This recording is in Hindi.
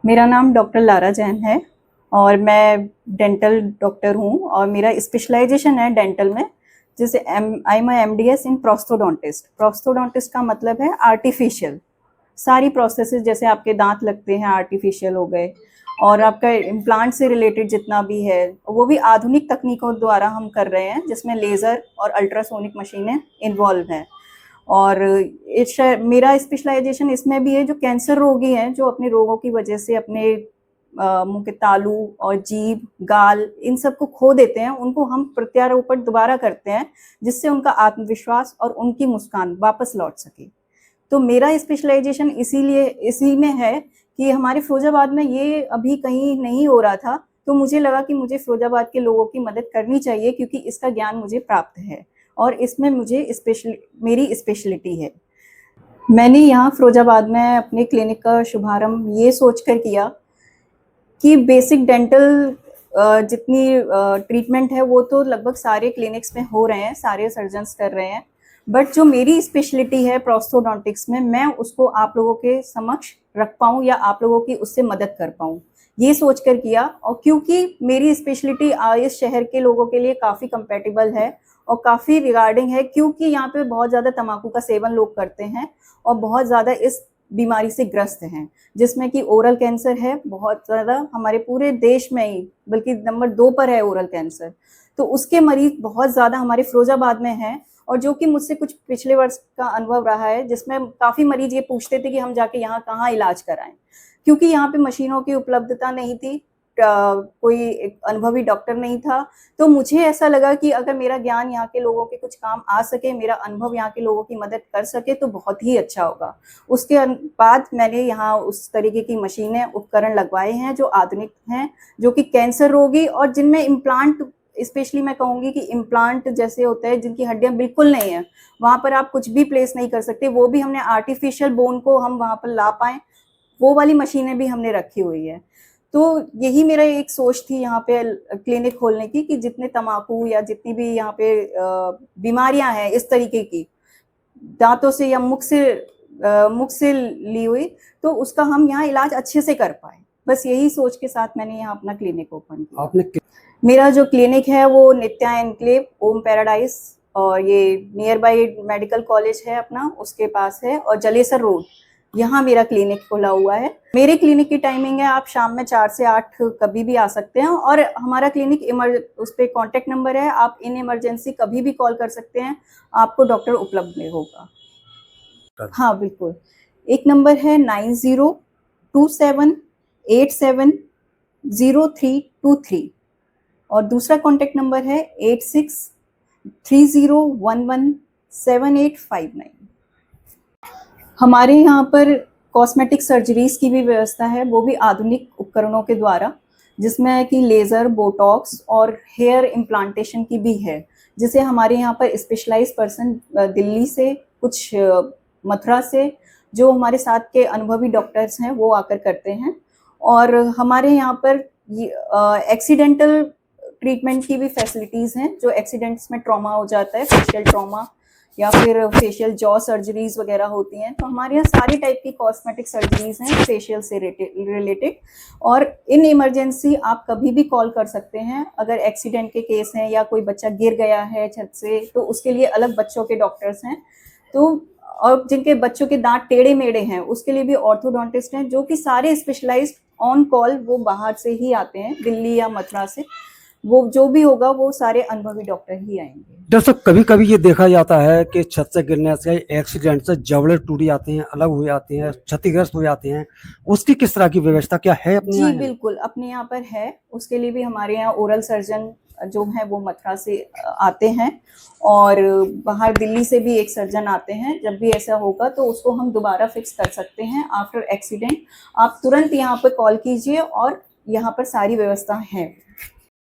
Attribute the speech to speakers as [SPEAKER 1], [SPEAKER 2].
[SPEAKER 1] मेरा नाम डॉक्टर लारा जैन है और मैं डेंटल डॉक्टर हूँ और मेरा स्पेशलाइजेशन है डेंटल में। जैसे आई एम MDS इन प्रोस्थोडोंटिस्ट। प्रोस्थोडोंटिस्ट का मतलब है आर्टिफिशियल सारी प्रोसेसेस, जैसे आपके दांत लगते हैं आर्टिफिशियल हो गए, और आपका इम्प्लांट से रिलेटेड जितना भी है वो भी आधुनिक तकनीकों द्वारा हम कर रहे हैं, जिसमें लेज़र और अल्ट्रासोनिक मशीनें इन्वॉल्व हैं। और मेरा स्पेशलाइजेशन इसमें भी है, जो कैंसर रोगी हैं, जो अपने रोगों की वजह से अपने मुंह के तालू और जीभ, गाल, इन सब को खो देते हैं, उनको हम प्रत्यारोपण दोबारा करते हैं, जिससे उनका आत्मविश्वास और उनकी मुस्कान वापस लौट सके। तो मेरा स्पेशलाइजेशन इसीलिए इसी में है कि हमारे फिरोजाबाद में ये अभी कहीं नहीं हो रहा था, तो मुझे लगा कि मुझे फिरोजाबाद के लोगों की मदद करनी चाहिए, क्योंकि इसका ज्ञान मुझे प्राप्त है और इसमें मुझे मेरी स्पेशलिटी है। मैंने यहाँ फिरोजाबाद में अपने क्लिनिक का शुभारंभ ये सोचकर किया कि बेसिक डेंटल जितनी ट्रीटमेंट है वो तो लगभग सारे क्लिनिक्स में हो रहे हैं, सारे सर्जन्स कर रहे हैं, बट जो मेरी स्पेशलिटी है प्रोस्थोडोंटिक्स में, मैं उसको आप लोगों के समक्ष रख पाऊँ या आप लोगों की उससे मदद कर पाऊँ, ये सोच कर किया। और क्योंकि मेरी स्पेशलिटी इस शहर के लोगों के लिए काफ़ी कंपेटेबल है और काफ़ी रिगार्डिंग है, क्योंकि यहाँ पे बहुत ज़्यादा तंबाकू का सेवन लोग करते हैं और बहुत ज़्यादा इस बीमारी से ग्रस्त हैं, जिसमें कि ओरल कैंसर है बहुत ज़्यादा हमारे पूरे देश में ही, बल्कि नंबर 2 पर है ओरल कैंसर। तो उसके मरीज बहुत ज़्यादा हमारे फिरोजाबाद में हैं, और जो कि मुझसे कुछ पिछले वर्ष का अनुभव रहा है, जिसमें काफ़ी मरीज ये पूछते थे कि हम जाके यहाँ कहाँ इलाज कराएं, क्योंकि यहाँ पे मशीनों की उपलब्धता नहीं थी, कोई एक अनुभवी डॉक्टर नहीं था। तो मुझे ऐसा लगा कि अगर मेरा ज्ञान यहाँ के लोगों के कुछ काम आ सके, मेरा अनुभव यहाँ के लोगों की मदद कर सके, तो बहुत ही अच्छा होगा। उसके बाद मैंने यहाँ उस तरीके की मशीनें, उपकरण लगवाए हैं जो आधुनिक हैं, जो कि कैंसर रोगी और जिनमें इम्प्लांट, स्पेशली मैं कहूँगी कि इम्प्लांट जैसे होते हैं जिनकी हड्डियाँ बिल्कुल नहीं है, वहाँ पर आप कुछ भी प्लेस नहीं कर सकते, वो भी हमने आर्टिफिशियल बोन को हम वहाँ पर ला पाएँ, वो वाली मशीनें भी हमने रखी हुई है। तो यही मेरा एक सोच थी यहाँ पे क्लिनिक खोलने की, कि जितने तम्बाकू या जितनी भी यहाँ पे बीमारियां हैं इस तरीके की, दांतों से या मुख से ली हुई, तो उसका हम यहाँ इलाज अच्छे से कर पाए। बस यही सोच के साथ मैंने यहाँ अपना क्लिनिक ओपन किया। मेरा जो क्लिनिक है वो नित्या एनक्लेव ओम पैराडाइज, और ये नियर बाई मेडिकल कॉलेज है अपना, उसके पास है, और जलेसर रोड, यहाँ मेरा क्लिनिक खुला हुआ है। मेरे क्लिनिक की टाइमिंग है, आप शाम में 4 से 8 कभी भी आ सकते हैं, और हमारा क्लिनिक उस पर कॉन्टेक्ट नंबर है, आप इन इमरजेंसी कभी भी कॉल कर सकते हैं, आपको डॉक्टर उपलब्ध में होगा। हाँ बिल्कुल, एक नंबर है 9027870323 और दूसरा कॉन्टेक्ट नंबर है 8630117859। हमारे यहाँ पर कॉस्मेटिक सर्जरीज की भी व्यवस्था है, वो भी आधुनिक उपकरणों के द्वारा, जिसमें कि लेज़र, बोटॉक्स और हेयर इम्प्लांटेशन की भी है, जिसे हमारे यहाँ पर स्पेशलाइज्ड पर्सन दिल्ली से, कुछ मथुरा से, जो हमारे साथ के अनुभवी डॉक्टर्स हैं वो आकर करते हैं। और हमारे यहाँ पर एक्सीडेंटल ट्रीटमेंट की भी फैसिलिटीज़ हैं, जो एक्सीडेंट्स में ट्रॉमा हो जाता है, फेशियल ट्रॉमा या फिर फेशियल जॉ सर्जरीज वगैरह होती हैं, तो हमारे यहाँ सारी टाइप की कॉस्मेटिक सर्जरीज हैं फेशियल से रिलेटेड। और इन इमरजेंसी आप कभी भी कॉल कर सकते हैं, अगर एक्सीडेंट के केस हैं या कोई बच्चा गिर गया है छत से, तो उसके लिए अलग बच्चों के डॉक्टर्स हैं, तो और जिनके बच्चों के दांत टेढ़े मेढ़े हैं उसके लिए भी ऑर्थोडोंटिस्ट हैं, जो कि सारे स्पेशलाइज्ड ऑन कॉल, वो बाहर से ही आते हैं, दिल्ली या मथुरा से, वो जो भी होगा वो सारे अनुभवी डॉक्टर ही आएंगे।
[SPEAKER 2] दरअसल कभी कभी ये देखा जाता है कि छत से गिरने से, एक्सीडेंट से जबड़े टूट जाते हैं, अलग हो जाते हैं, क्षतिग्रस्त हो जाते हैं, उसकी किस तरह की व्यवस्था क्या है अपने
[SPEAKER 1] जी
[SPEAKER 2] यहाँ?
[SPEAKER 1] बिल्कुल, अपने यहाँ पर है, उसके लिए भी हमारे यहाँ ओरल सर्जन जो है वो मथुरा से आते हैं, और बाहर दिल्ली से भी एक सर्जन आते हैं। जब भी ऐसा होगा तो उसको हम दोबारा फिक्स कर सकते हैं आफ्टर एक्सीडेंट। आप तुरंत यहाँ पर कॉल कीजिए और यहाँ पर सारी व्यवस्था है।